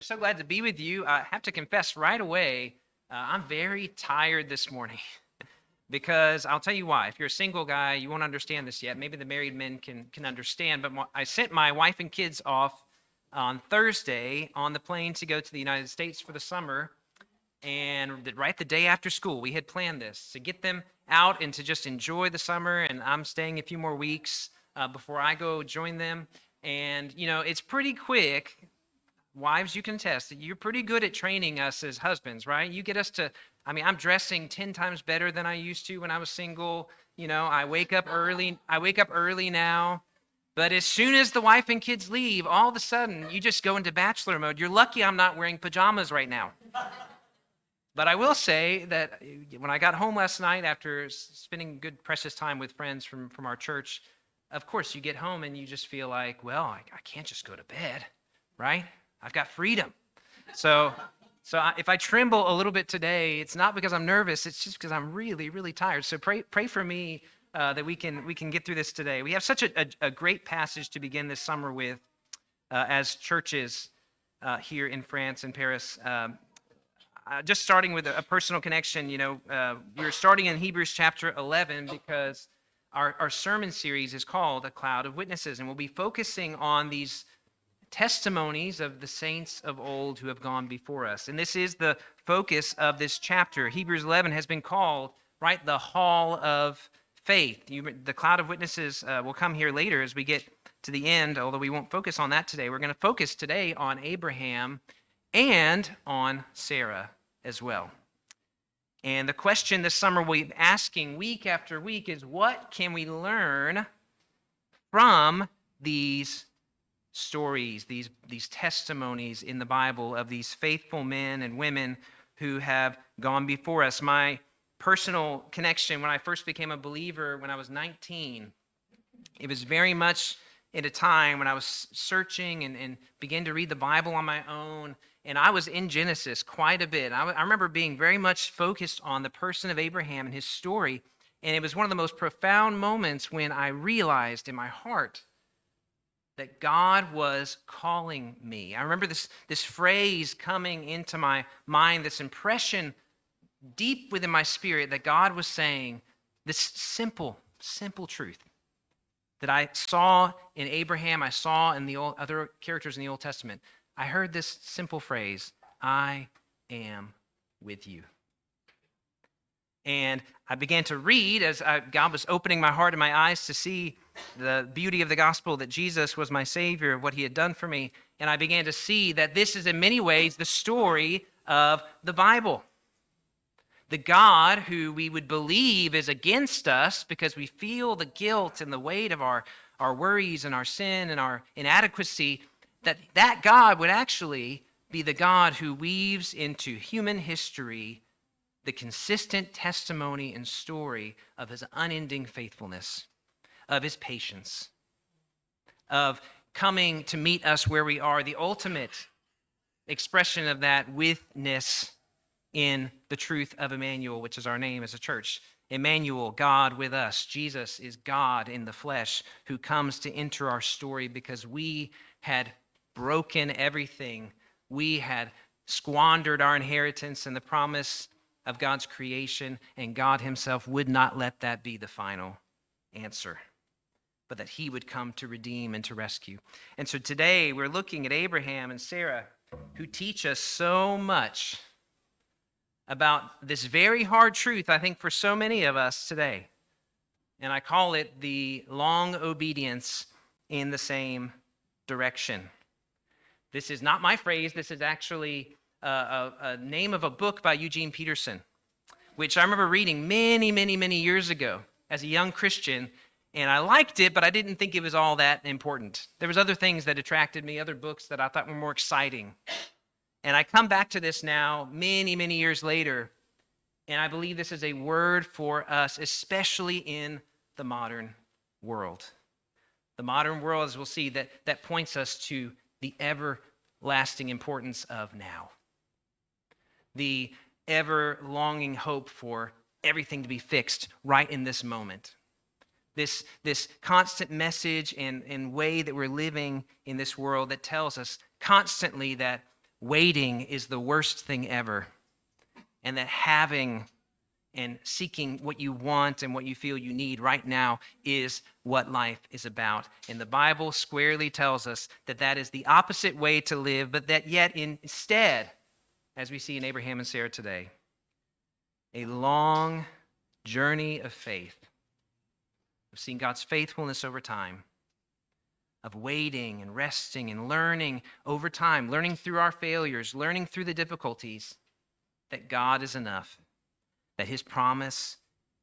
So glad to be with you. I have to confess right away, I'm very tired this morning because I'll tell you why. If you're a single guy, you won't understand this yet. Maybe the married men can understand. But I sent my wife and kids off on Thursday on the plane to go to the United States for the summer. And right the day after school, we had planned this to get them out and to just enjoy the summer. And I'm staying a few more weeks before I go join them. And, it's pretty quick. Wives, you can attest that you're pretty good at training us as husbands, right? You get us to, I'm dressing 10 times better than I used to when I was single. I wake up early. I wake up early now. But as soon as the wife and kids leave, all of a sudden you just go into bachelor mode. You're lucky I'm not wearing pajamas right now. But I will say that when I got home last night after spending good, precious time with friends from our church, of course, you get home and you just feel like, well, I can't just go to bed, right? I've got freedom. So if I tremble a little bit today, it's not because I'm nervous. It's just because I'm really, really tired. So pray for me that we can get through this today. We have such a great passage to begin this summer with as churches here in France and Paris. Just starting with a personal connection, we're starting in Hebrews chapter 11 because our sermon series is called A Cloud of Witnesses, and we'll be focusing on these testimonies of the saints of old who have gone before us. And this is the focus of this chapter. Hebrews 11 has been called, right, the Hall of Faith. The cloud of witnesses will come here later as we get to the end, although we won't focus on that today. We're going to focus today on Abraham and on Sarah as well. And the question this summer we'll be asking week after week is, what can we learn from these stories, these testimonies in the Bible of these faithful men and women who have gone before us? My personal connection when I first became a believer when I was 19, it was very much at a time when I was searching and began to read the Bible on my own, and I was in Genesis quite a bit. I remember being very much focused on the person of Abraham and his story, and it was one of the most profound moments when I realized in my heart that God was calling me. I remember this phrase coming into my mind, this impression deep within my spirit that God was saying this simple truth that I saw in Abraham, I saw in the other characters in the Old Testament. I heard this simple phrase, I am with you. And I began to read as God was opening my heart and my eyes to see the beauty of the gospel, that Jesus was my Savior, what he had done for me. And I began to see that this is in many ways the story of the Bible. The God who we would believe is against us because we feel the guilt and the weight of our worries and our sin and our inadequacy, that God would actually be the God who weaves into human history the consistent testimony and story of his unending faithfulness, of his patience, of coming to meet us where we are, the ultimate expression of that withness in the truth of Emmanuel, which is our name as a church. Emmanuel, God with us. Jesus is God in the flesh who comes to enter our story because we had broken everything. We had squandered our inheritance and the promise of God's creation, and God himself would not let that be the final answer, but that he would come to redeem and to rescue. And so today we're looking at Abraham and Sarah, who teach us so much about this very hard truth, I think, for so many of us today. And I call it the long obedience in the same direction. This is not my phrase. This is actually a name of a book by Eugene Peterson, which I remember reading many years ago as a young Christian, and I liked it, but I didn't think it was all that important. There was other things that attracted me, other books that I thought were more exciting. And I come back to this now many years later, and I believe this is a word for us, especially in the modern world. The modern world, as we'll see, that points us to the everlasting importance of now. The ever-longing hope for everything to be fixed right in this moment. This constant message and way that we're living in this world that tells us constantly that waiting is the worst thing ever, and that having and seeking what you want and what you feel you need right now is what life is about. And the Bible squarely tells us that that is the opposite way to live, but that yet instead, as we see in Abraham and Sarah today, a long journey of faith, of seeing God's faithfulness over time, of waiting and resting and learning over time, learning through our failures, learning through the difficulties, that God is enough, that his promise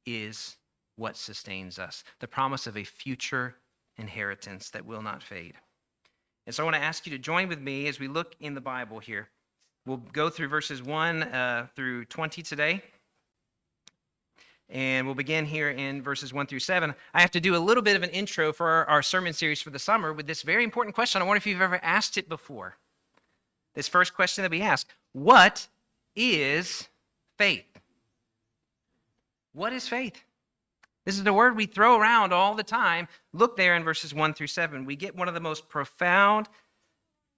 is what sustains us, the promise of a future inheritance that will not fade. And so I want to ask you to join with me as we look in the Bible here. We'll go through verses 1 through 20 today. And we'll begin here in verses 1 through 7. I have to do a little bit of an intro for our sermon series for the summer with this very important question. I wonder if you've ever asked it before. This first question that we ask: what is faith? What is faith? This is the word we throw around all the time. Look there in verses 1 through 7. We get one of the most profound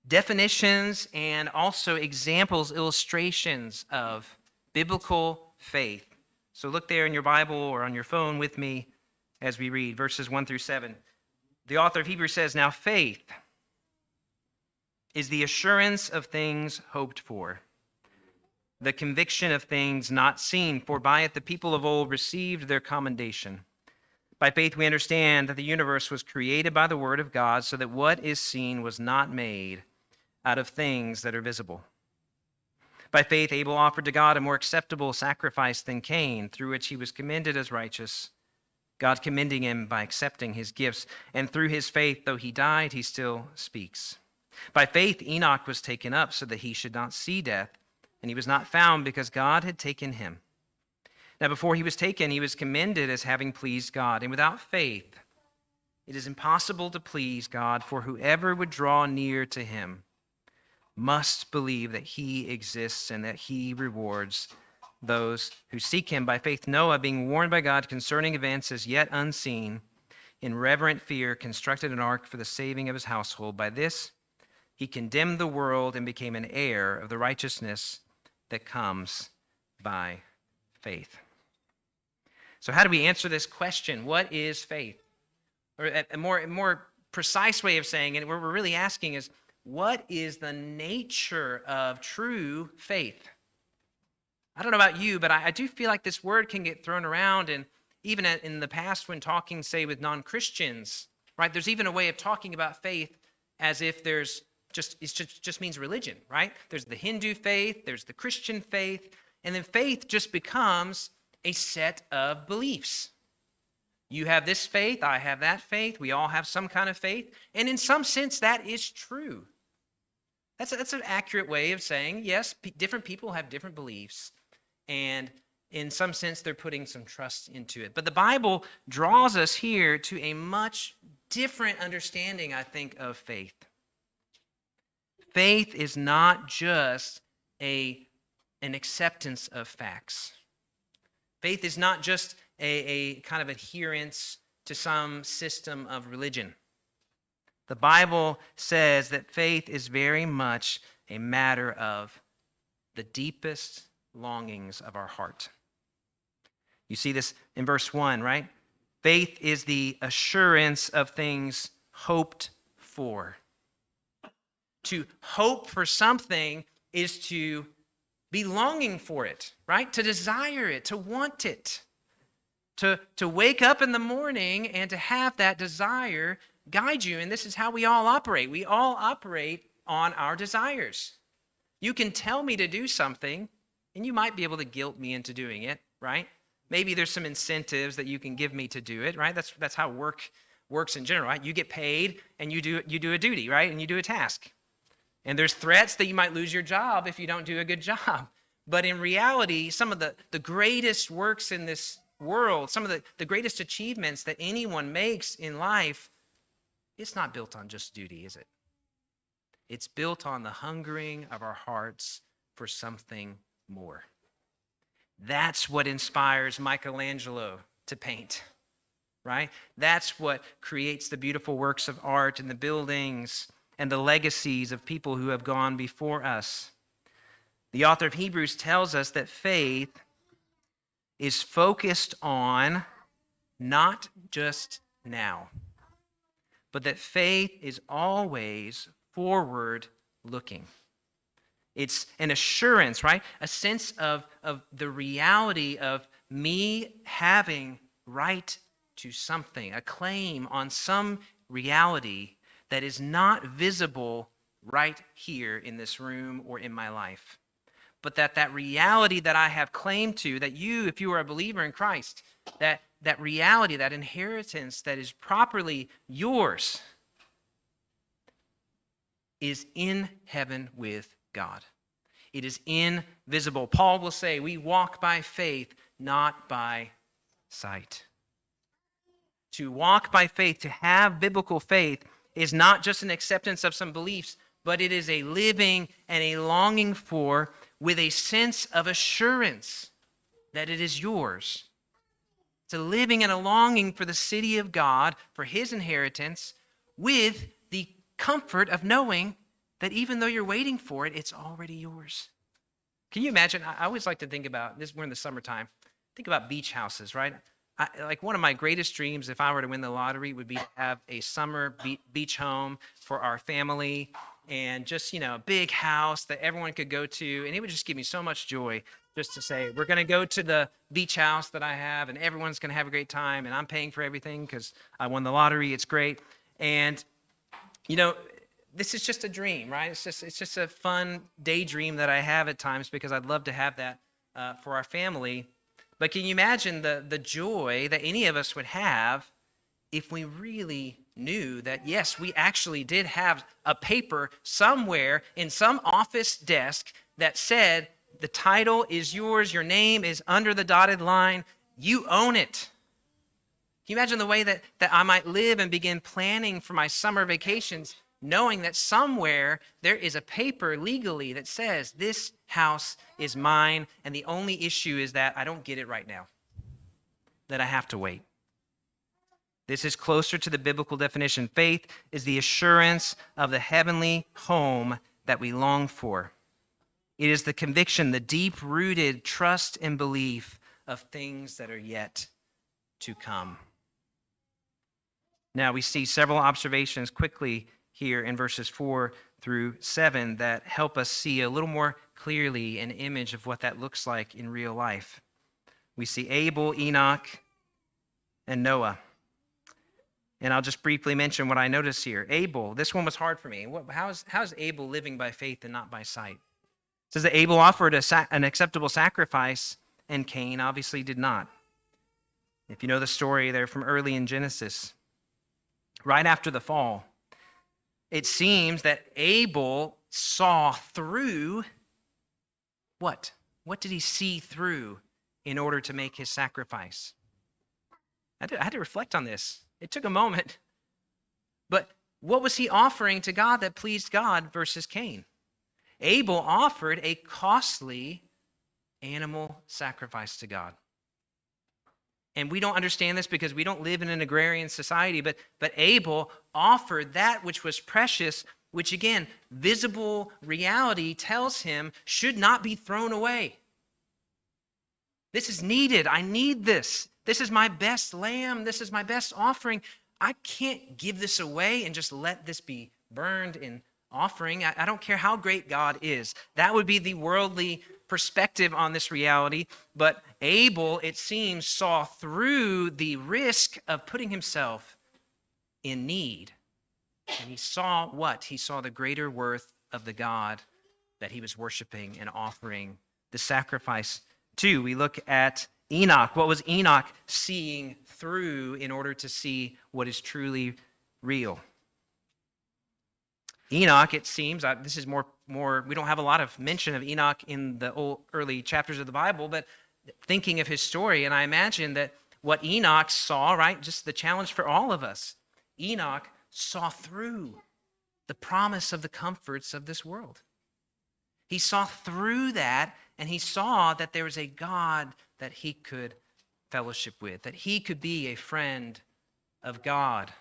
definitions and also examples, illustrations of biblical faith. So look there in your Bible or on your phone with me as we read verses 1 through 7. The author of Hebrews says, "Now faith is the assurance of things hoped for, the conviction of things not seen, for by it the people of old received their commendation. By faith we understand that the universe was created by the word of God, so that what is seen was not made out of things that are visible. By faith Abel offered to God a more acceptable sacrifice than Cain, through which he was commended as righteous, God commending him by accepting his gifts. And through his faith, though he died, he still speaks. By faith Enoch was taken up so that he should not see death, and he was not found because God had taken him. Now before he was taken, he was commended as having pleased God. And without faith, it is impossible to please God, for whoever would draw near to him must believe that he exists and that he rewards those who seek him. By faith Noah, being warned by God concerning events as yet unseen, in reverent fear constructed an ark for the saving of his household. By this he condemned the world and became an heir of the righteousness that comes by faith." So how do we answer this question? What is faith? Or a more precise way of saying it, what we're really asking is, what is the nature of true faith? I don't know about you, but I do feel like this word can get thrown around, and even in the past when talking, say, with non-Christians, right? There's even a way of talking about faith as if it just means religion, right? There's the Hindu faith, there's the Christian faith, and then faith just becomes a set of beliefs. You have this faith, I have that faith, we all have some kind of faith, and in some sense that is true. That's an accurate way of saying, yes, different people have different beliefs, and in some sense they're putting some trust into it. But the Bible draws us here to a much different understanding, I think, of faith. Faith is not just an acceptance of facts. Faith is not just a kind of adherence to some system of religion. The Bible says that faith is very much a matter of the deepest longings of our heart. You see this in verse 1, right? Faith is the assurance of things hoped for. To hope for something is to be longing for it, right? To desire it, to want it. To wake up in the morning and to have that desire guide you. And this is how we all operate. We all operate on our desires. You can tell me to do something, and you might be able to guilt me into doing it, right? Maybe there's some incentives that you can give me to do it, right? That's how work works in general, right? You get paid, and you do a duty, right? And you do a task. And there's threats that you might lose your job if you don't do a good job. But in reality, some of the greatest works in this world, some of the greatest achievements that anyone makes in life, it's not built on just duty, is it? It's built on the hungering of our hearts for something more. That's what inspires Michelangelo to paint, right? That's what creates the beautiful works of art and the buildings and the legacies of people who have gone before us. The author of Hebrews tells us that faith is focused on not just now, but that faith is always forward looking. It's an assurance, right? A sense of the reality of me having right to something, a claim on some reality that is not visible right here in this room or in my life. But that reality that I have claim to, that you, if you are a believer in Christ, that reality, that inheritance that is properly yours, is in heaven with God. It is invisible. Paul will say, we walk by faith, not by sight. To walk by faith, to have biblical faith, is not just an acceptance of some beliefs, but it is a living and a longing for, with a sense of assurance that it is yours. It's a living and a longing for the city of God, for his inheritance, with the comfort of knowing that even though you're waiting for it, it's already yours. Can you imagine? I always like to think about this. We're in the summertime. Think about beach houses, right? Like one of my greatest dreams, if I were to win the lottery, would be to have a summer beach home for our family, and just, a big house that everyone could go to. And it would just give me so much joy just to say, we're going to go to the beach house that I have, and everyone's going to have a great time, and I'm paying for everything because I won the lottery. It's great. And, this is just a dream, right? It's just a fun daydream that I have at times, because I'd love to have that for our family. But can you imagine the joy that any of us would have if we really knew that, yes, we actually did have a paper somewhere in some office desk that said, the title is yours, your name is under the dotted line, you own it. Can you imagine the way that I might live and begin planning for my summer vacations, knowing that somewhere there is a paper legally that says this house is mine, and the only issue is that I don't get it right now, that I have to wait. This is closer to the biblical definition. Faith is the assurance of the heavenly home that we long for. It is the conviction, the deep-rooted trust and belief of things that are yet to come. Now, we see several observations quickly here in verses 4 through 7 that help us see a little more clearly an image of what that looks like in real life. We see Abel, Enoch, and Noah. And I'll just briefly mention what I notice here. Abel, this one was hard for me. How's Abel living by faith and not by sight? It says that Abel offered an acceptable sacrifice, and Cain obviously did not. If you know the story there from early in Genesis, right after the fall, it seems that Abel saw through what? What did he see through in order to make his sacrifice? I had to reflect on this. It took a moment. But what was he offering to God that pleased God versus Cain? Abel offered a costly animal sacrifice to God. And we don't understand this because we don't live in an agrarian society, but Abel offered that which was precious, which again, visible reality tells him should not be thrown away. This is needed. I need this. This is my best lamb. This is my best offering. I can't give this away and just let this be burned in offering. I don't care how great God is. That would be the worldly perspective on this reality. But Abel, it seems, saw through the risk of putting himself in need. And he saw what? He saw the greater worth of the God that he was worshiping and offering the sacrifice to. We look at Enoch. What was Enoch seeing through in order to see what is truly real? Enoch, it seems, this is more, we don't have a lot of mention of Enoch in the early chapters of the Bible, but thinking of his story, and I imagine that what Enoch saw, right, just the challenge for all of us, Enoch saw through the promise of the comforts of this world. He saw through that, and he saw that there was a God that he could fellowship with, that he could be a friend of God.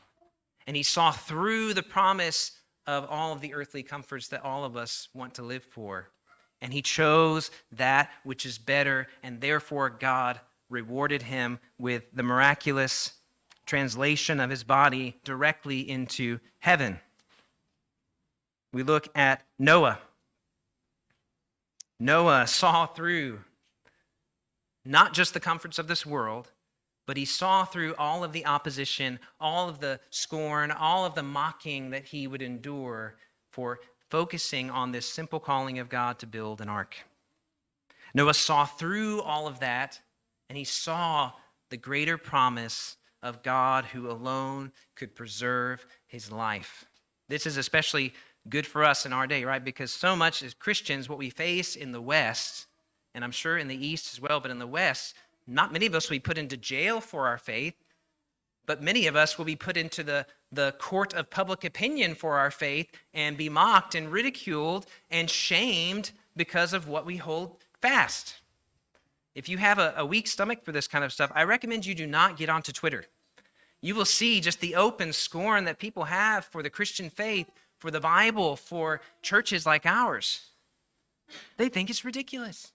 And he saw through the promise of all of the earthly comforts that all of us want to live for. And he chose that which is better, and therefore God rewarded him with the miraculous translation of his body directly into heaven. We look at Noah. Noah saw through not just the comforts of this world, but he saw through all of the opposition, all of the scorn, all of the mocking that he would endure for focusing on this simple calling of God to build an ark. Noah saw through all of that, and he saw the greater promise of God who alone could preserve his life. This is especially good for us in our day, right? Because so much as Christians, what we face in the West, and I'm sure in the East as well, but in the West, not many of us will be put into jail for our faith, but many of us will be put into the court of public opinion for our faith and be mocked and ridiculed and shamed because of what we hold fast. If you have a weak stomach for this kind of stuff, I recommend you do not get onto Twitter. You will see just the open scorn that people have for the Christian faith, for the Bible, for churches like ours. They think it's ridiculous.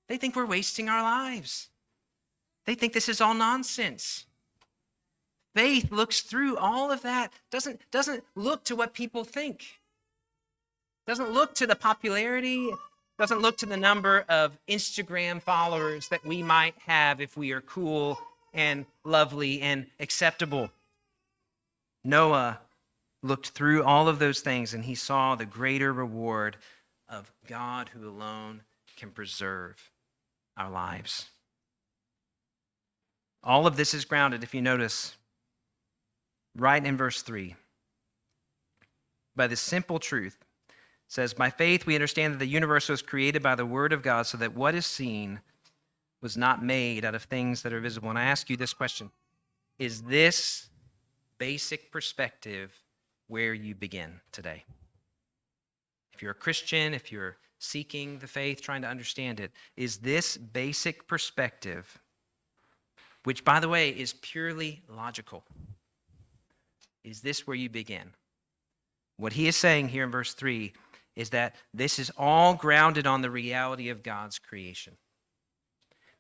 They think we're wasting our lives. They think this is all nonsense. Faith looks through all of that, doesn't look to what people think. Doesn't look to the popularity, doesn't look to the number of Instagram followers that we might have if we are cool and lovely and acceptable. Noah looked through all of those things and he saw the greater reward of God who alone can preserve our lives. All of this is grounded, if you notice, right in verse 3. By the simple truth, it says, by faith we understand that the universe was created by the word of God, so that what is seen was not made out of things that are visible. And I ask you this question: is this basic perspective where you begin today? If you're a Christian, if you're seeking the faith, trying to understand it, is this basic perspective, which, by the way, is purely logical, is this where you begin? What he is saying here in verse 3 is that this is all grounded on the reality of God's creation.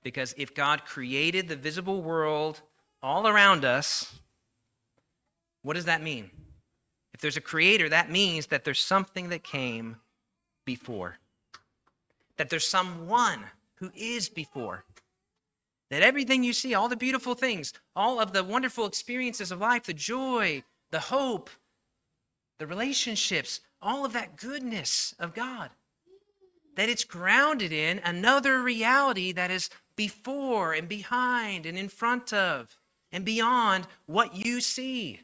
Because if God created the visible world all around us, what does that mean? If there's a creator, that means that there's something that came before. That there's someone who is before. That everything you see, all the beautiful things, all of the wonderful experiences of life, the joy, the hope, the relationships, all of that goodness of God, that it's grounded in another reality that is before and behind and in front of and beyond what you see.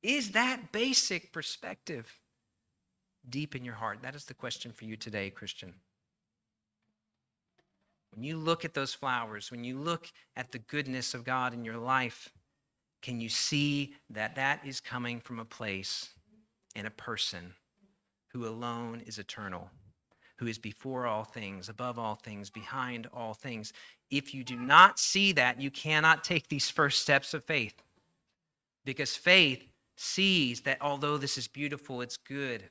Is that basic perspective deep in your heart? That is the question for you today, Christian. When you look at those flowers, when you look at the goodness of God in your life, can you see that that is coming from a place and a person who alone is eternal, who is before all things, above all things, behind all things? If you do not see that, you cannot take these first steps of faith, because faith sees that although this is beautiful, it's good,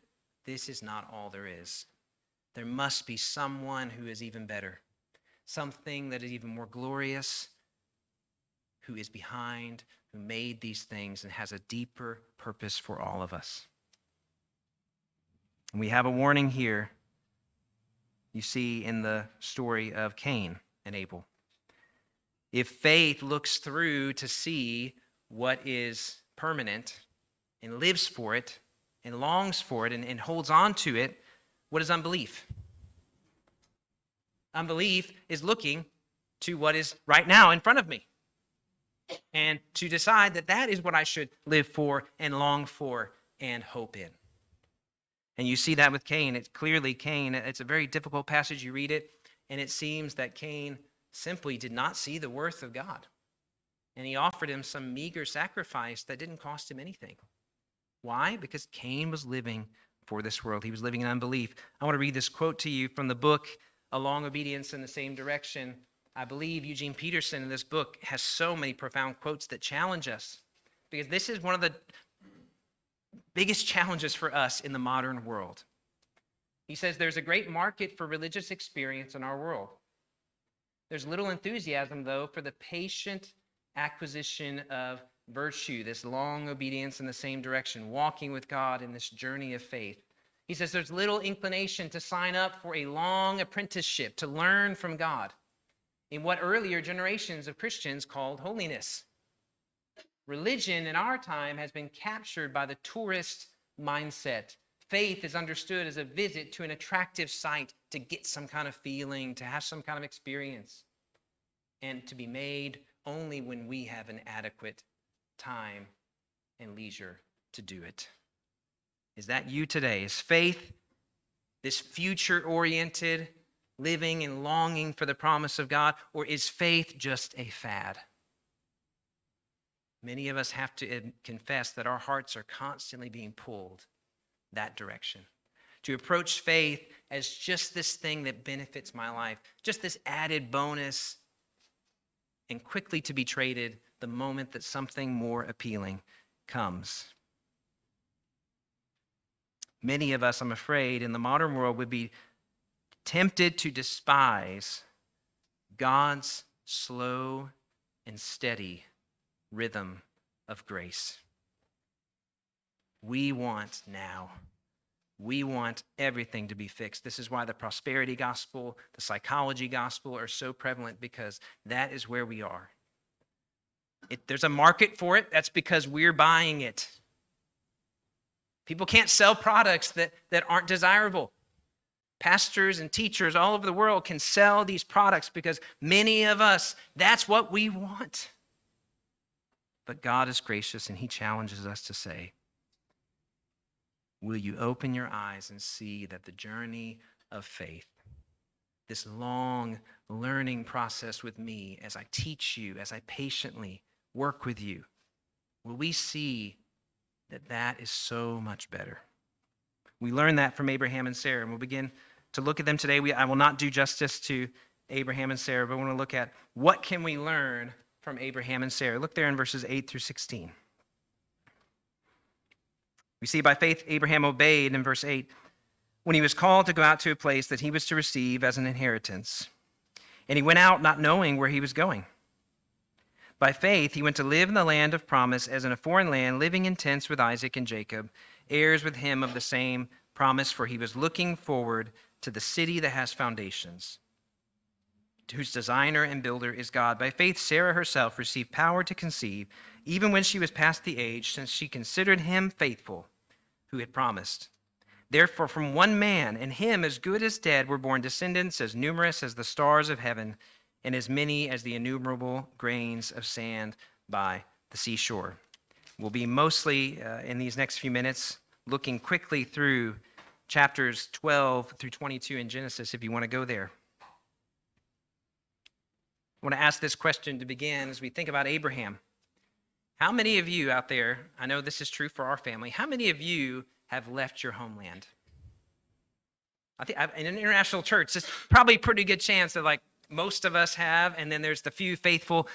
this is not all there is. There must be someone who is even better, something that is even more glorious, who is behind, who made these things and has a deeper purpose for all of us. And we have a warning here, you see, in the story of Cain and Abel. If faith looks through to see what is permanent and lives for it and longs for it and holds on to it, what is unbelief? Unbelief is looking to what is right now in front of me and to decide that that is what I should live for and long for and hope in. And you see that with Cain. It's clearly Cain. It's a very difficult passage. You read it, and it seems that Cain simply did not see the worth of God. And he offered him some meager sacrifice that didn't cost him anything. Why? Because Cain was living for this world. He was living in unbelief. I want to read this quote to you from the book, A Long Obedience in the Same Direction. I believe Eugene Peterson in this book has so many profound quotes that challenge us, because this is one of the biggest challenges for us in the modern world. He says there's a great market for religious experience in our world. There's little enthusiasm, though, for the patient acquisition of virtue, this long obedience in the same direction, walking with God in this journey of faith. He says there's little inclination to sign up for a long apprenticeship, to learn from God in what earlier generations of Christians called holiness. Religion in our time has been captured by the tourist mindset. Faith is understood as a visit to an attractive site to get some kind of feeling, to have some kind of experience, and to be made only when we have an adequate time and leisure to do it. Is that you today? Is faith this future-oriented living and longing for the promise of God, or is faith just a fad? Many of us have to confess that our hearts are constantly being pulled that direction, to approach faith as just this thing that benefits my life, just this added bonus, and quickly to be traded the moment that something more appealing comes. Many of us, I'm afraid, in the modern world would be tempted to despise God's slow and steady rhythm of grace. We want now. We want everything to be fixed. This is why the prosperity gospel, the psychology gospel are so prevalent, because that is where we are. There's a market for it. That's because we're buying it. People can't sell products that aren't desirable. Pastors and teachers all over the world can sell these products because many of us, that's what we want. But God is gracious, and he challenges us to say, will you open your eyes and see that the journey of faith, this long learning process with me as I teach you, as I patiently work with you, will we see that that is so much better? We learn that from Abraham and Sarah, and we'll begin to look at them today. I will not do justice to Abraham and Sarah, but I want to look at what can we learn from Abraham and Sarah. Look there in verses 8 through 16. We see by faith Abraham obeyed in verse 8 when he was called to go out to a place that he was to receive as an inheritance. And he went out not knowing where he was going. By faith he went to live in the land of promise as in a foreign land, living in tents with Isaac and Jacob, heirs with him of the same promise, for he was looking forward to the city that has foundations, whose designer and builder is God. By faith Sarah herself received power to conceive, even when she was past the age, since she considered him faithful who had promised. Therefore, from one man, and him as good as dead, were born descendants as numerous as the stars of heaven, and as many as the innumerable grains of sand by the seashore. We'll be mostly, in these next few minutes, looking quickly through chapters 12 through 22 in Genesis, if you want to go there. I want to ask this question to begin as we think about Abraham. How many of you out there, I know this is true for our family, how many of you have left your homeland? I think in an international church, it's probably a pretty good chance that like most of us have, and then there's the few faithful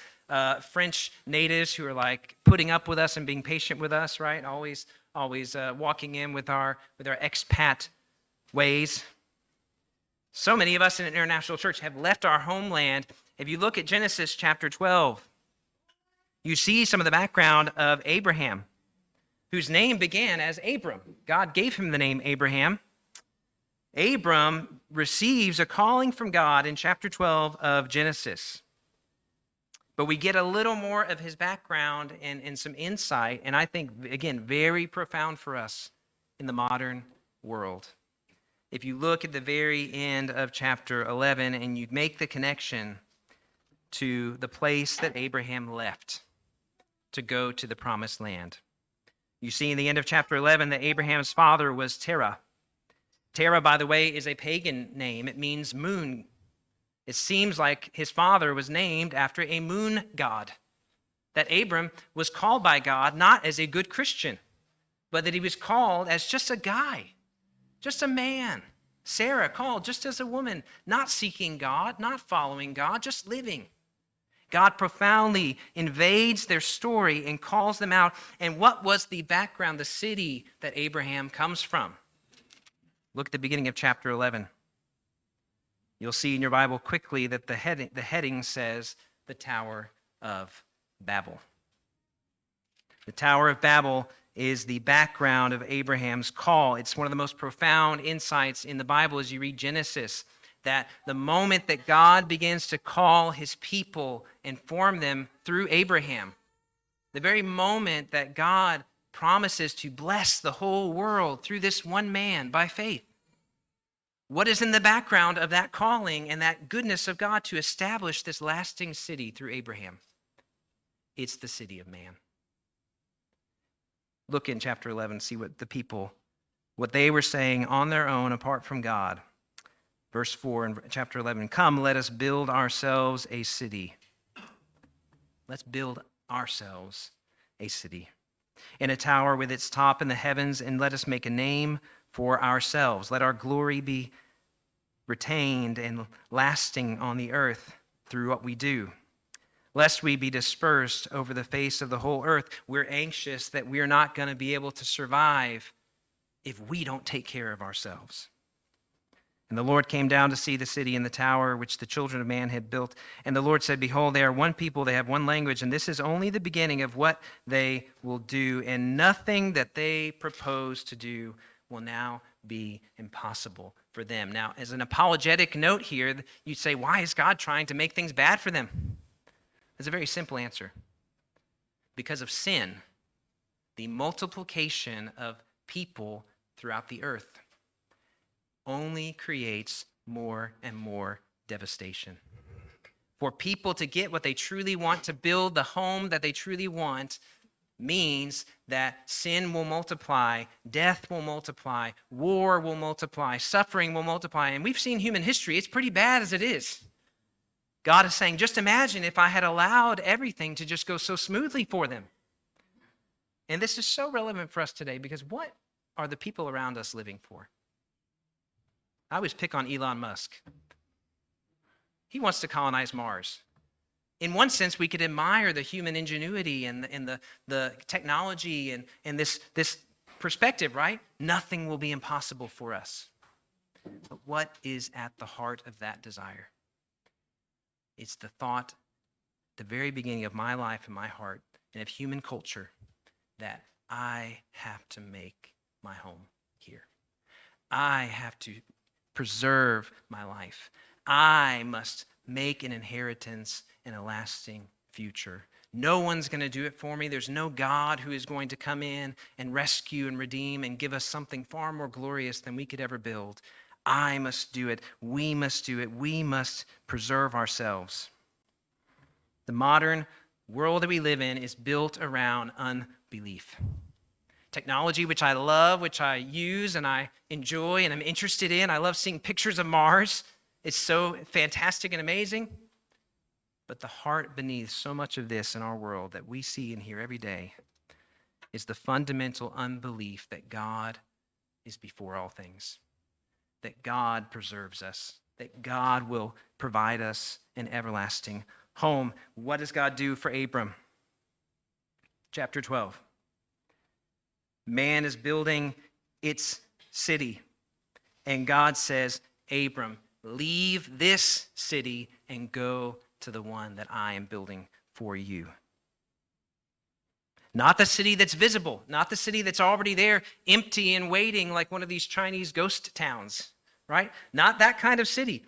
French natives who are like putting up with us and being patient with us, right? Always walking in with our expat ways. So many of us in an international church have left our homeland. If you look at Genesis chapter 12, you see some of the background of Abraham, whose name began as Abram. God gave him the name Abraham. Abram receives a calling from God in chapter 12 of Genesis. But we get a little more of his background and some insight, and I think, again, very profound for us in the modern world. If you look at the very end of chapter 11 and you make the connection to the place that Abraham left to go to the promised land, you see in the end of chapter 11 that Abraham's father was Terah. Terah, by the way, is a pagan name. It means moon. It seems like his father was named after a moon god, that Abram was called by God not as a good Christian, but that he was called as just a guy, just a man. Sarah called just as a woman, not seeking God, not following God, just living. God profoundly invades their story and calls them out. And what was the background, the city that Abraham comes from? Look at the beginning of chapter 11. You'll see in your Bible quickly that the heading says the Tower of Babel. The Tower of Babel is the background of Abraham's call. It's one of the most profound insights in the Bible as you read Genesis, that the moment that God begins to call his people and form them through Abraham, the very moment that God promises to bless the whole world through this one man by faith. What is in the background of that calling and that goodness of God to establish this lasting city through Abraham? It's the city of man. Look in chapter 11, see what the people, what they were saying on their own apart from God. Verse 4 in chapter 11, come, let us build ourselves a city. Let's build ourselves a city. In a tower with its top in the heavens, and let us make a name for ourselves. Let our glory be retained and lasting on the earth through what we do. Lest we be dispersed over the face of the whole earth. We're anxious that we're not going to be able to survive if we don't take care of ourselves. And the Lord came down to see the city and the tower which the children of man had built. And the Lord said, behold, they are one people, they have one language, and this is only the beginning of what they will do. And nothing that they propose to do will now be impossible for them. Now, as an apologetic note here, you'd say, why is God trying to make things bad for them? There's a very simple answer. Because of sin, the multiplication of people throughout the earth only creates more and more devastation. For people to get what they truly want, to build the home that they truly want, means that sin will multiply, death will multiply, war will multiply, suffering will multiply. And we've seen human history. It's pretty bad as it is. God is saying, just imagine if I had allowed everything to just go so smoothly for them. And this is so relevant for us today because what are the people around us living for? I always pick on Elon Musk. He wants to colonize Mars. In one sense, we could admire the human ingenuity and the technology and this perspective, right? Nothing will be impossible for us. But what is at the heart of that desire? It's the thought, the very beginning of my life and my heart and of human culture, that I have to make my home here. I have to preserve my life. I must make an inheritance and a lasting future. No one's going to do it for me. There's no God who is going to come in and rescue and redeem and give us something far more glorious than we could ever build. I must do it. We must do it. We must preserve ourselves. The modern world that we live in is built around unbelief. Technology, which I love, which I use and I enjoy and I'm interested in. I love seeing pictures of Mars. It's so fantastic and amazing. But the heart beneath so much of this in our world that we see and hear every day is the fundamental unbelief that God is before all things, that God preserves us, that God will provide us an everlasting home. What does God do for Abram? Chapter 12. Man is building its city, and God says, Abram, leave this city and go to the one that I am building for you. Not the city that's visible, not the city that's already there, empty and waiting like one of these Chinese ghost towns, right? Not that kind of city.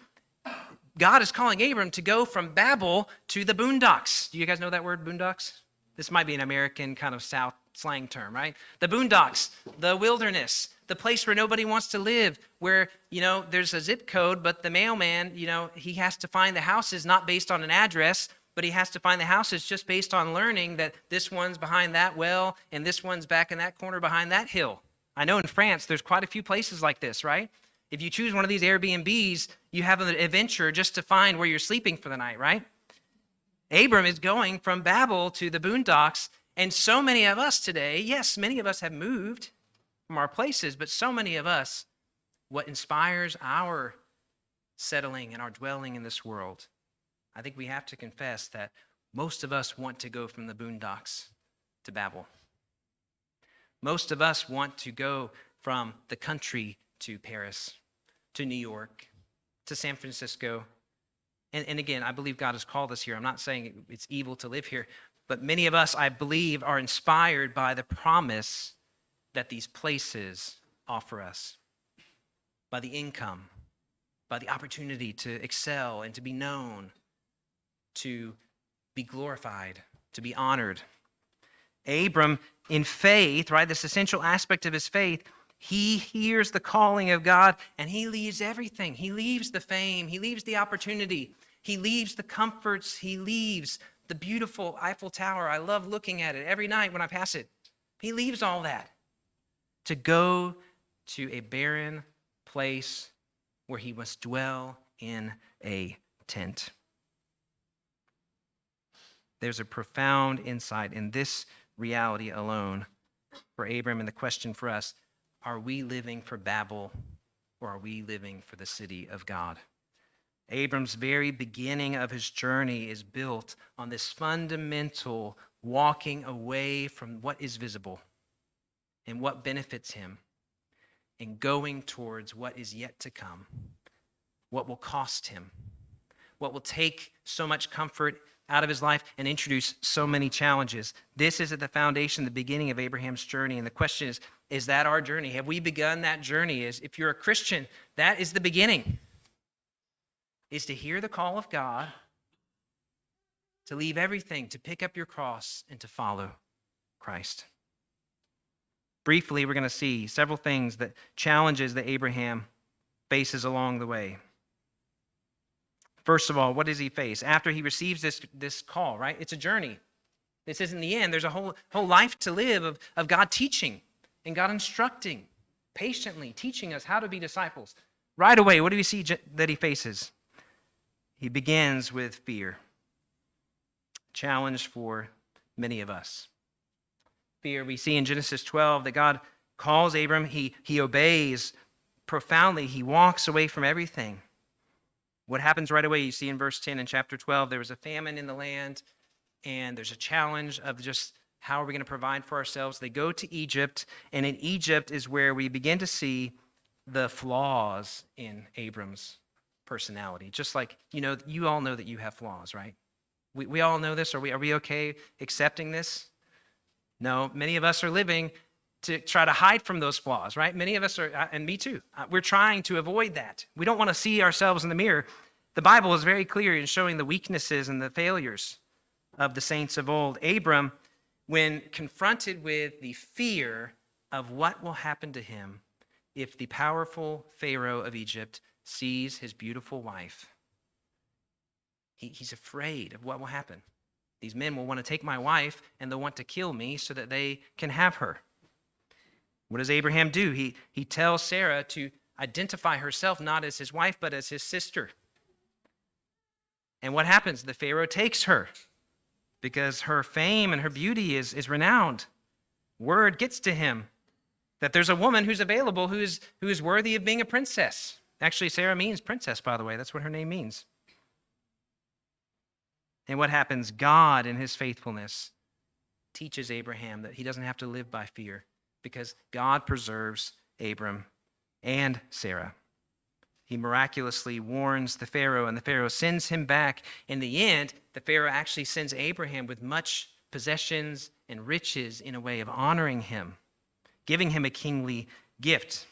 God is calling Abram to go from Babel to the boondocks. Do you guys know that word, boondocks? This might be an American kind of South slang term, right? The boondocks, the wilderness, the place where nobody wants to live, where, there's a zip code, but the mailman, he has to find the houses not based on an address, but he has to find the houses just based on learning that this one's behind that well and this one's back in that corner behind that hill. I know in France, there's quite a few places like this, right? If you choose one of these Airbnbs, you have an adventure just to find where you're sleeping for the night, right? Abram is going from Babel to the boondocks, and so many of us today, yes, many of us have moved from our places, but so many of us, what inspires our settling and our dwelling in this world, I think we have to confess that most of us want to go from the boondocks to Babel. Most of us want to go from the country to Paris, to New York, to San Francisco. And again, I believe God has called us here. I'm not saying it's evil to live here, but many of us, I believe, are inspired by the promise that these places offer us, by the income, by the opportunity to excel and to be known, to be glorified, to be honored. Abram, in faith, right, this essential aspect of his faith, he hears the calling of God and he leaves everything. He leaves the fame. He leaves the opportunity. He leaves the comforts. He leaves the beautiful Eiffel Tower. I love looking at it every night when I pass it. He leaves all that to go to a barren place where he must dwell in a tent. There's a profound insight in this reality alone for Abram, and the question for us: are we living for Babel, or are we living for the city of God? Abram's very beginning of his journey is built on this fundamental walking away from what is visible and what benefits him, and going towards what is yet to come, what will cost him, what will take so much comfort out of his life and introduce so many challenges. This is at the foundation, the beginning of Abraham's journey. And the question is that our journey? Have we begun that journey? If you're a Christian, that is the beginning, is to hear the call of God, to leave everything, to pick up your cross, and to follow Christ. Briefly, we're going to see several things, that challenges that Abraham faces along the way. First of all, what does he face? After he receives this call, right? It's a journey. This isn't the end. There's a whole life to live of God teaching and God instructing, patiently teaching us how to be disciples. Right away, what do we see that he faces? He begins with fear. Challenge for many of us. Fear, we see in Genesis 12 that God calls Abram. He obeys profoundly. He walks away from everything. What happens right away, you see in verse 10 in chapter 12, there was a famine in the land, and there's a challenge of just how are we going to provide for ourselves. They go to Egypt, and in Egypt is where we begin to see the flaws in Abram's personality. Just like, you all know that you have flaws, right? We all know this. Are we okay accepting this? No, many of us are living to try to hide from those flaws, right? Many of us are, and me too, we're trying to avoid that. We don't want to see ourselves in the mirror. The Bible is very clear in showing the weaknesses and the failures of the saints of old. Abram, when confronted with the fear of what will happen to him if the powerful Pharaoh of Egypt sees his beautiful wife, he's afraid of what will happen. These men will want to take my wife and they'll want to kill me so that they can have her. What does Abraham do? He tells Sarah to identify herself not as his wife, but as his sister. And what happens? The Pharaoh takes her because her fame and her beauty is renowned. Word gets to him that there's a woman who's available who is worthy of being a princess. Actually, Sarah means princess, by the way. That's what her name means. And what happens? God, in his faithfulness, teaches Abraham that he doesn't have to live by fear, because God preserves Abram and Sarah. He miraculously warns the Pharaoh, and the Pharaoh sends him back. In the end, the Pharaoh actually sends Abraham with much possessions and riches in a way of honoring him, giving him a kingly gift.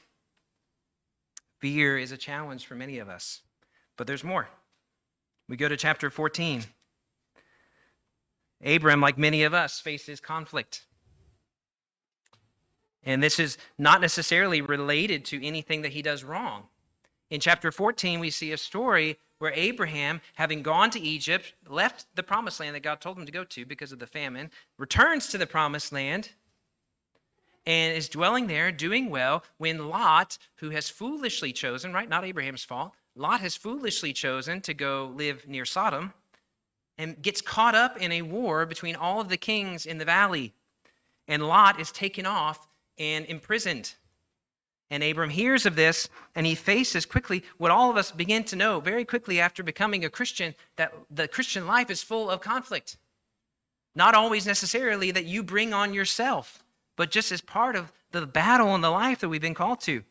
Fear is a challenge for many of us, but there's more. We go to chapter 14. Abram, like many of us, faces conflict. And this is not necessarily related to anything that he does wrong. In chapter 14, we see a story where Abraham, having gone to Egypt, left the promised land that God told him to go to because of the famine, returns to the promised land and is dwelling there, doing well, when Lot, who has foolishly chosen, right, not Abraham's fault, Lot has foolishly chosen to go live near Sodom and gets caught up in a war between all of the kings in the valley. And Lot is taken off and imprisoned. And Abram hears of this, and he faces quickly what all of us begin to know very quickly after becoming a Christian, that the Christian life is full of conflict. Not always necessarily that you bring on yourself, but just as part of the battle in the life that we've been called to.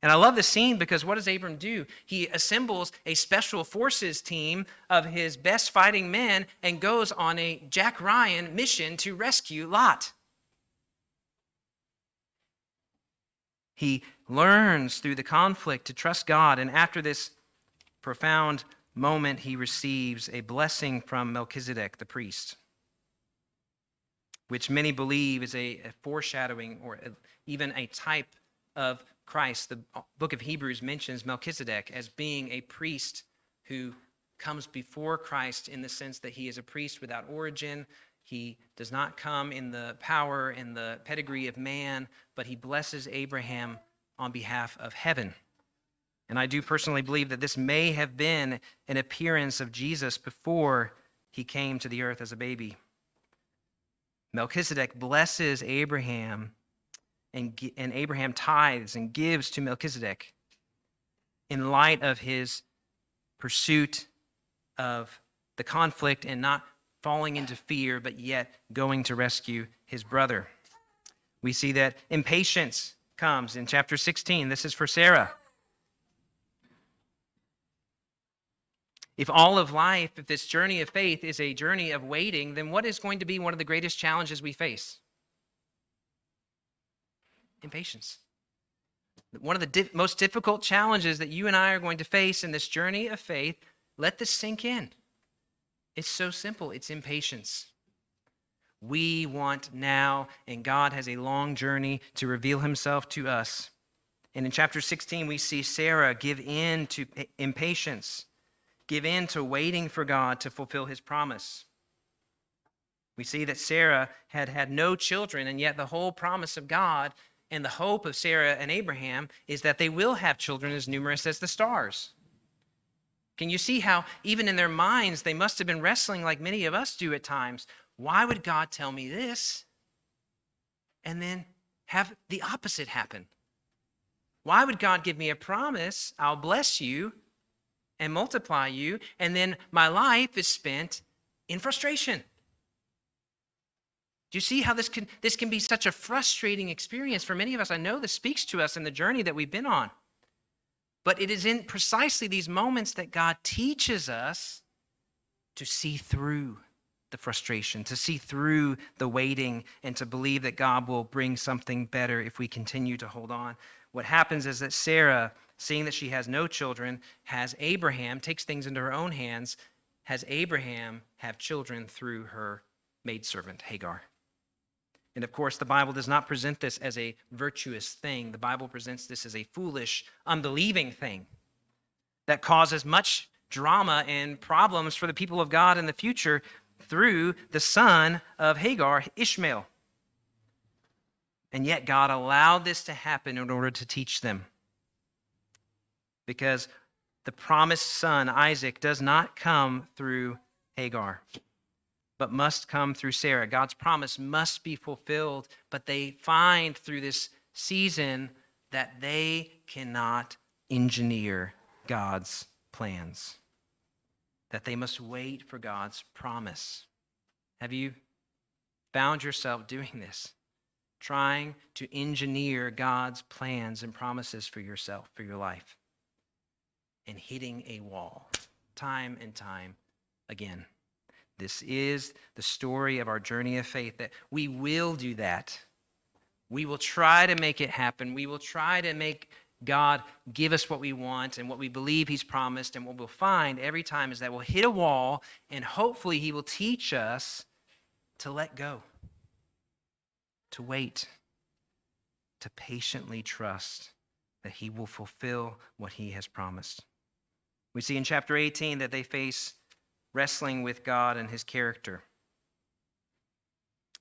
And I love this scene because what does Abram do? He assembles a special forces team of his best fighting men and goes on a Jack Ryan mission to rescue Lot. He learns through the conflict to trust God, and after this profound moment, he receives a blessing from Melchizedek, the priest, which many believe is a foreshadowing or even a type of Christ. The book of Hebrews mentions Melchizedek as being a priest who comes before Christ in the sense that he is a priest without origin. He does not come in the power and the pedigree of man, but he blesses Abraham on behalf of heaven. And I do personally believe that this may have been an appearance of Jesus before he came to the earth as a baby. Melchizedek blesses Abraham, and Abraham tithes and gives to Melchizedek in light of his pursuit of the conflict and not falling into fear, but yet going to rescue his brother. We see that impatience comes in chapter 16. This is for Sarah. If all of life, if this journey of faith is a journey of waiting, then what is going to be one of the greatest challenges we face? Impatience. One of the most difficult challenges that you and I are going to face in this journey of faith, let this sink in. It's so simple. It's impatience. We want now, and God has a long journey to reveal himself to us. And in chapter 16, we see Sarah give in to impatience, give in to waiting for God to fulfill his promise. We see that Sarah had no children, and yet the whole promise of God and the hope of Sarah and Abraham is that they will have children as numerous as the stars. Can you see how even in their minds they must have been wrestling like many of us do at times? Why would God tell me this and then have the opposite happen? Why would God give me a promise, I'll bless you and multiply you, and then my life is spent in frustration? Do you see how this can be such a frustrating experience for many of us? I know this speaks to us in the journey that we've been on. But it is in precisely these moments that God teaches us to see through the frustration, to see through the waiting, and to believe that God will bring something better if we continue to hold on. What happens is that Sarah, seeing that she has no children, has Abraham, takes things into her own hands, has Abraham have children through her maidservant, Hagar. And of course, the Bible does not present this as a virtuous thing. The Bible presents this as a foolish, unbelieving thing that causes much drama and problems for the people of God in the future through the son of Hagar, Ishmael. And yet God allowed this to happen in order to teach them. Because the promised son, Isaac, does not come through Hagar, but must come through Sarah. God's promise must be fulfilled, but they find through this season that they cannot engineer God's plans, that they must wait for God's promise. Have you found yourself doing this, trying to engineer God's plans and promises for yourself, for your life, and hitting a wall time and time again? This is the story of our journey of faith, that we will do that. We will try to make it happen. We will try to make God give us what we want and what we believe he's promised. And what we'll find every time is that we'll hit a wall, and hopefully he will teach us to let go, to wait, to patiently trust that he will fulfill what he has promised. We see in chapter 18 that they face wrestling with God and his character.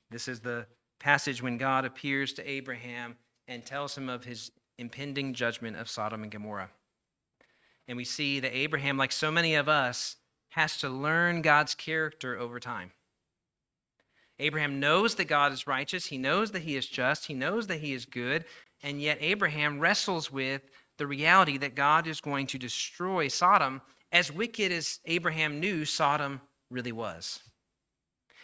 This is the passage when God appears to Abraham and tells him of his impending judgment of Sodom and Gomorrah. And we see that Abraham, like so many of us, has to learn God's character over time. Abraham knows that God is righteous. He knows that he is just. He knows that he is good. And yet Abraham wrestles with the reality that God is going to destroy Sodom, as wicked as Abraham knew Sodom really was.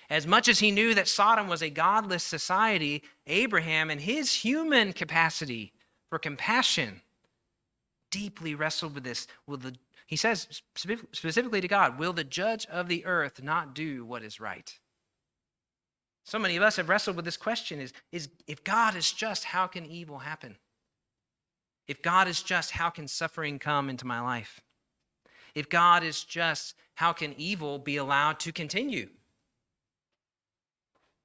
As much as he knew that Sodom was a godless society, Abraham, in his human capacity for compassion, deeply wrestled with this. He says specifically to God, will the judge of the earth not do what is right? So many of us have wrestled with this question is if God is just, how can evil happen? If God is just, how can suffering come into my life? If God is just, how can evil be allowed to continue?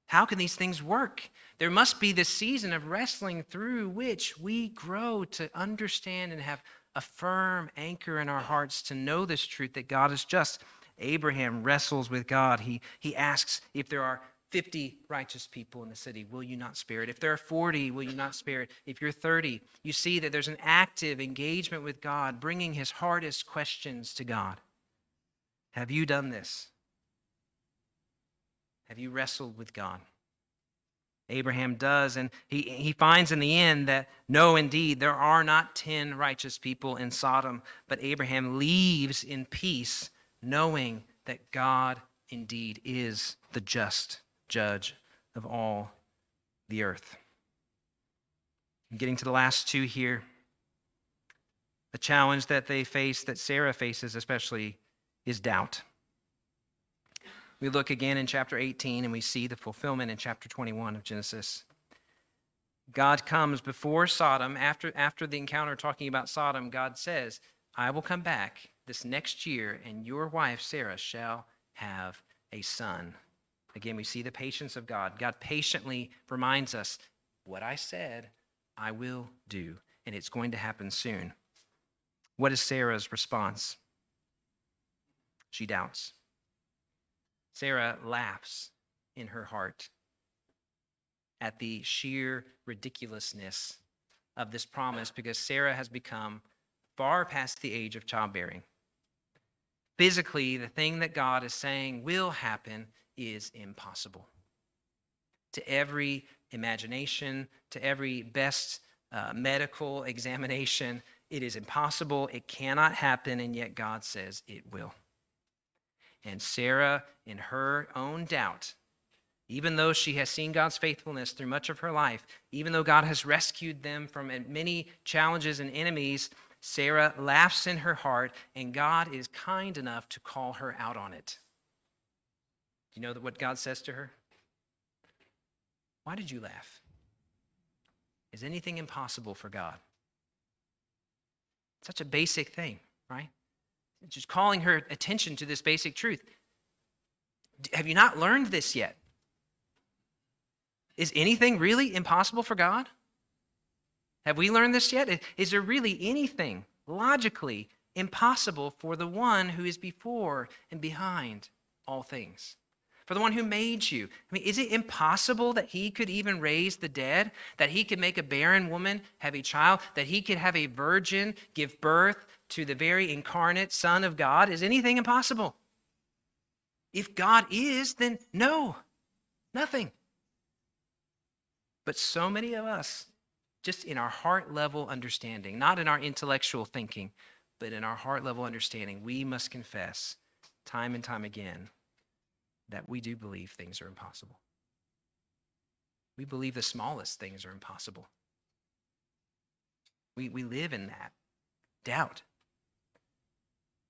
How can these things work? There must be this season of wrestling through which we grow to understand and have a firm anchor in our hearts to know this truth that God is just. Abraham wrestles with God. He asks, if there are 50 righteous people in the city, will you not spare it? If there are 40, will you not spare it? If you're 30, you see that there's an active engagement with God, bringing his hardest questions to God. Have you done this? Have you wrestled with God? Abraham does, and he finds in the end that no, indeed, there are not 10 righteous people in Sodom, but Abraham leaves in peace, knowing that God indeed is the just judge of all the earth. Getting to the last two here, the challenge that they face, that Sarah faces especially, is doubt. We look again in chapter 18 and we see the fulfillment in chapter 21 of Genesis. God comes before Sodom. After the encounter talking about Sodom, God says, I will come back this next year and your wife Sarah shall have a son. Again, we see the patience of God. God patiently reminds us, what I said, I will do, and it's going to happen soon. What is Sarah's response? She doubts. Sarah laughs in her heart at the sheer ridiculousness of this promise because Sarah has become far past the age of childbearing. Physically, the thing that God is saying will happen is impossible. To every imagination, to every best medical examination, it is impossible, it cannot happen, and yet God says it will. And Sarah, in her own doubt, even though she has seen God's faithfulness through much of her life, even though God has rescued them from many challenges and enemies, Sarah laughs in her heart, and God is kind enough to call her out on it. You know what God says to her? Why did you laugh? Is anything impossible for God? Such a basic thing, right? Just calling her attention to this basic truth. Have you not learned this yet? Is anything really impossible for God? Have we learned this yet? Is there really anything logically impossible for the one who is before and behind all things? For the one who made you. I mean, is it impossible that he could even raise the dead? That he could make a barren woman have a child? That he could have a virgin give birth to the very incarnate Son of God? Is anything impossible? If God is, then no, nothing. But so many of us, just in our heart level understanding, not in our intellectual thinking, but in our heart level understanding, we must confess time and time again that we do believe things are impossible. We believe the smallest things are impossible. We live in that doubt.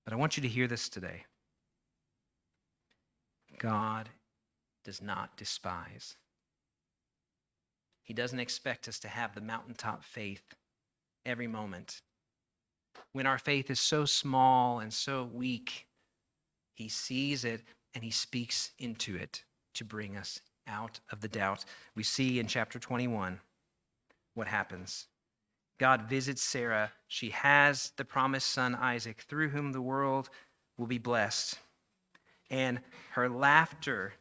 But I want you to hear this today. God does not despise. He doesn't expect us to have the mountaintop faith every moment. When our faith is so small and so weak, he sees it and he speaks into it to bring us out of the doubt. We see in chapter 21 what happens. God visits Sarah. She has the promised son Isaac, through whom the world will be blessed. And her laughter,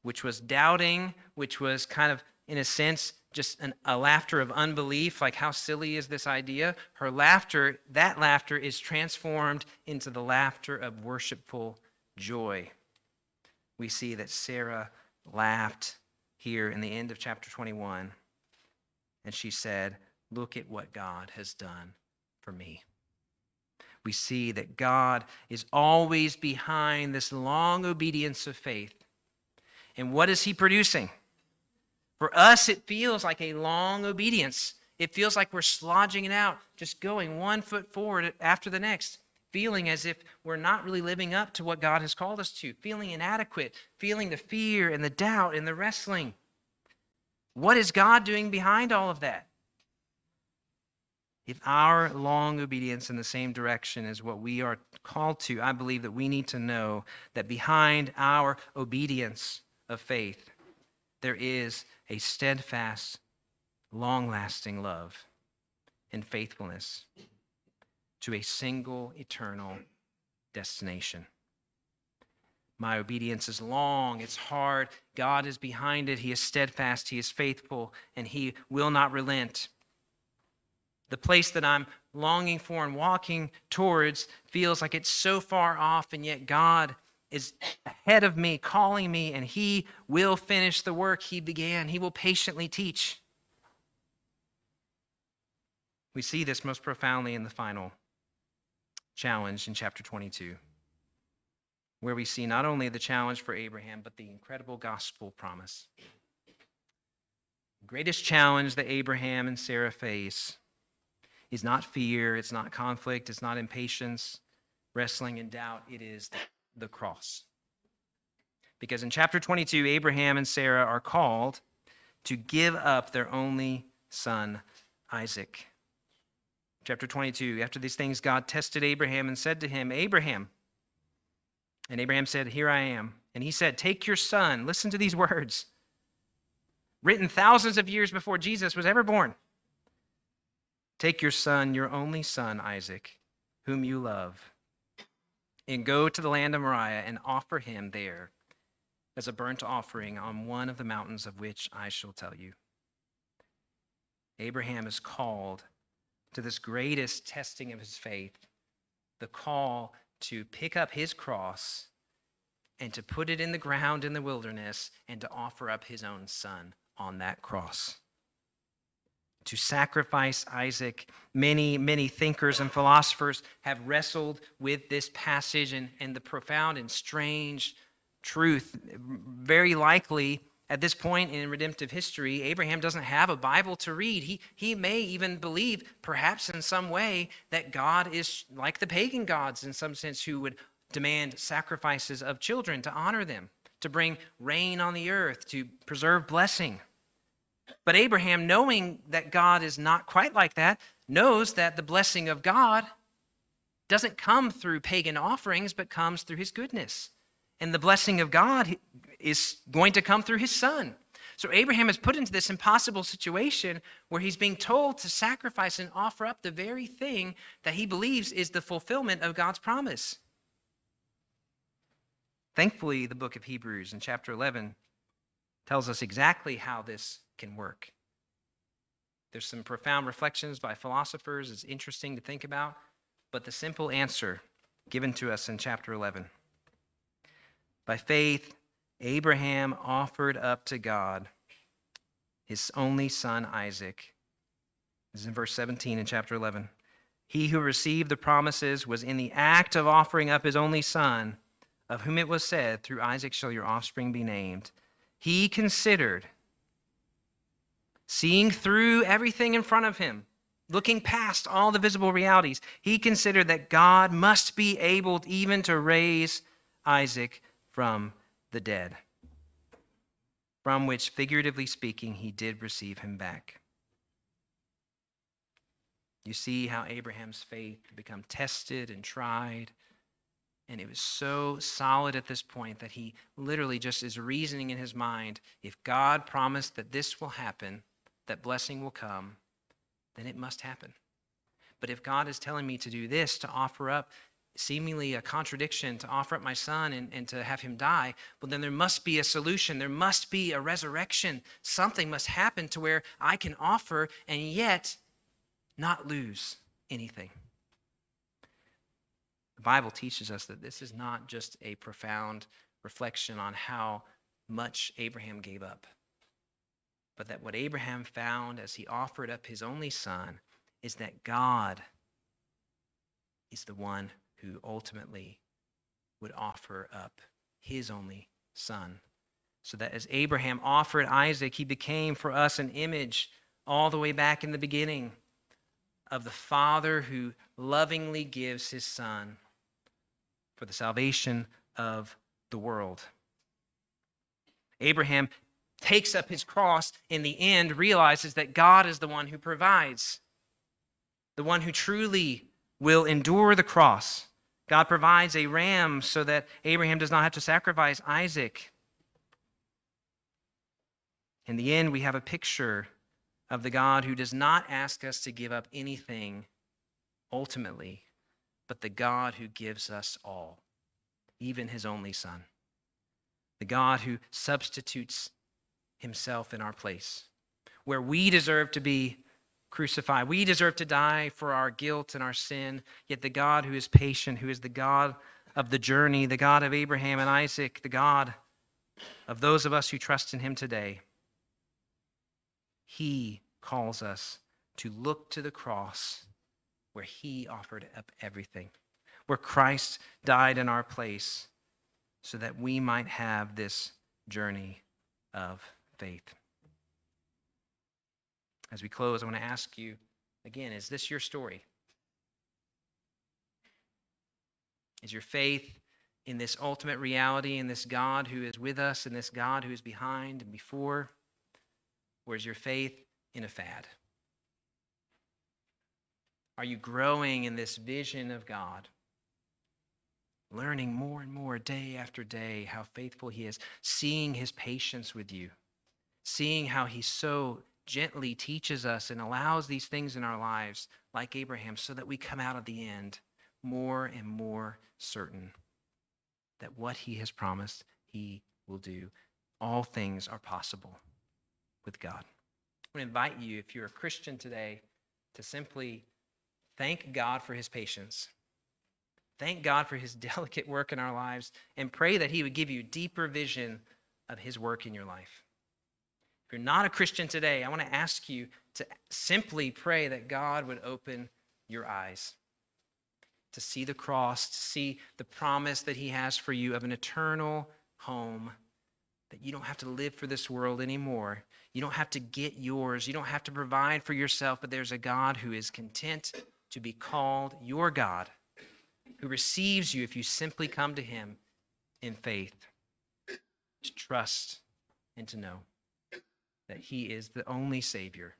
which was doubting, which was kind of, in a sense, just a laughter of unbelief, like how silly is this idea? Her laughter, that laughter is transformed into the laughter of worshipful joy. We see that Sarah laughed here in the end of chapter 21, and she said, look at what God has done for me. We see that God is always behind this long obedience of faith. And what is he producing? For us, it feels like a long obedience. It feels like we're slodging it out, just going 1 foot forward after the next, feeling as if we're not really living up to what God has called us to, feeling inadequate, feeling the fear and the doubt and the wrestling. What is God doing behind all of that? If our long obedience in the same direction is what we are called to, I believe that we need to know that behind our obedience of faith, there is a steadfast, long-lasting love and faithfulness to a single eternal destination. My obedience is long, it's hard. God is behind it. He is steadfast, He is faithful, and He will not relent. The place that I'm longing for and walking towards feels like it's so far off, and yet God is ahead of me, calling me, and He will finish the work He began. He will patiently teach. We see this most profoundly in the final challenge in chapter 22, where we see not only the challenge for Abraham, but the incredible gospel promise. The greatest challenge that Abraham and Sarah face is not fear, it's not conflict, it's not impatience, wrestling and doubt, it is the cross. Because in chapter 22, Abraham and Sarah are called to give up their only son, Isaac. Chapter 22, after these things, God tested Abraham and said to him, Abraham. And Abraham said, Here I am. And He said, Take your son. Listen to these words, written thousands of years before Jesus was ever born. Take your son, your only son, Isaac, whom you love, and go to the land of Moriah and offer him there as a burnt offering on one of the mountains of which I shall tell you. Abraham is called to this greatest testing of his faith, the call to pick up his cross and to put it in the ground in the wilderness and to offer up his own son on that cross. To sacrifice Isaac. Many thinkers and philosophers have wrestled with this passage and the profound and strange truth. Very likely, at this point in redemptive history, Abraham doesn't have a Bible to read. He may even believe, perhaps in some way, that God is like the pagan gods in some sense, who would demand sacrifices of children to honor them, to bring rain on the earth, to preserve blessing. But Abraham, knowing that God is not quite like that, knows that the blessing of God doesn't come through pagan offerings, but comes through His goodness. And the blessing of God is going to come through His Son. So Abraham is put into this impossible situation where he's being told to sacrifice and offer up the very thing that he believes is the fulfillment of God's promise. Thankfully, the book of Hebrews in chapter 11 tells us exactly how this can work. There's some profound reflections by philosophers. It's interesting to think about, but the simple answer given to us in chapter 11. By faith, Abraham offered up to God his only son, Isaac. This is in verse 17 in chapter 11. He who received the promises was in the act of offering up his only son, of whom it was said, through Isaac shall your offspring be named. He considered, seeing through everything in front of him, looking past all the visible realities, he considered that God must be able even to raise Isaac from the dead, from which, figuratively speaking, he did receive him back. You see how Abraham's faith had become tested and tried, and it was so solid at this point that he literally just is reasoning in his mind, if God promised that this will happen, that blessing will come, then it must happen. But if God is telling me to do this, to offer up seemingly a contradiction, to offer up my son and to have him die, well, then there must be a solution. There must be a resurrection. Something must happen to where I can offer and yet not lose anything. The Bible teaches us that this is not just a profound reflection on how much Abraham gave up, but that what Abraham found as he offered up his only son is that God is the one who ultimately would offer up his only son. So that as Abraham offered Isaac, he became for us an image all the way back in the beginning of the Father who lovingly gives his Son for the salvation of the world. Abraham takes up his cross, in the end realizes that God is the one who provides, the one who truly will endure the cross. God provides a ram so that Abraham does not have to sacrifice Isaac. In the end, we have a picture of the God who does not ask us to give up anything ultimately, but the God who gives us all, even his only Son. The God who substitutes himself in our place. Where we deserve to be crucified, we deserve to die for our guilt and our sin, yet the God who is patient, who is the God of the journey, the God of Abraham and Isaac, the God of those of us who trust in him today, he calls us to look to the cross where he offered up everything, where Christ died in our place so that we might have this journey of faith. As we close, I want to ask you again, is this your story? Is your faith in this ultimate reality, in this God who is with us, in this God who is behind and before? Or is your faith in a fad? Are you growing in this vision of God? Learning more and more day after day how faithful he is, seeing his patience with you, seeing how he so gently teaches us and allows these things in our lives, like Abraham, so that we come out at the end more and more certain that what he has promised, he will do. All things are possible with God. I want to invite you, if you're a Christian today, to simply thank God for his patience. Thank God for his delicate work in our lives, and pray that he would give you deeper vision of his work in your life. If you're not a Christian today, I want to ask you to simply pray that God would open your eyes to see the cross, to see the promise that he has for you of an eternal home, that you don't have to live for this world anymore. You don't have to get yours. You don't have to provide for yourself, but there's a God who is content to be called your God, who receives you if you simply come to him in faith, to trust and to know that he is the only Savior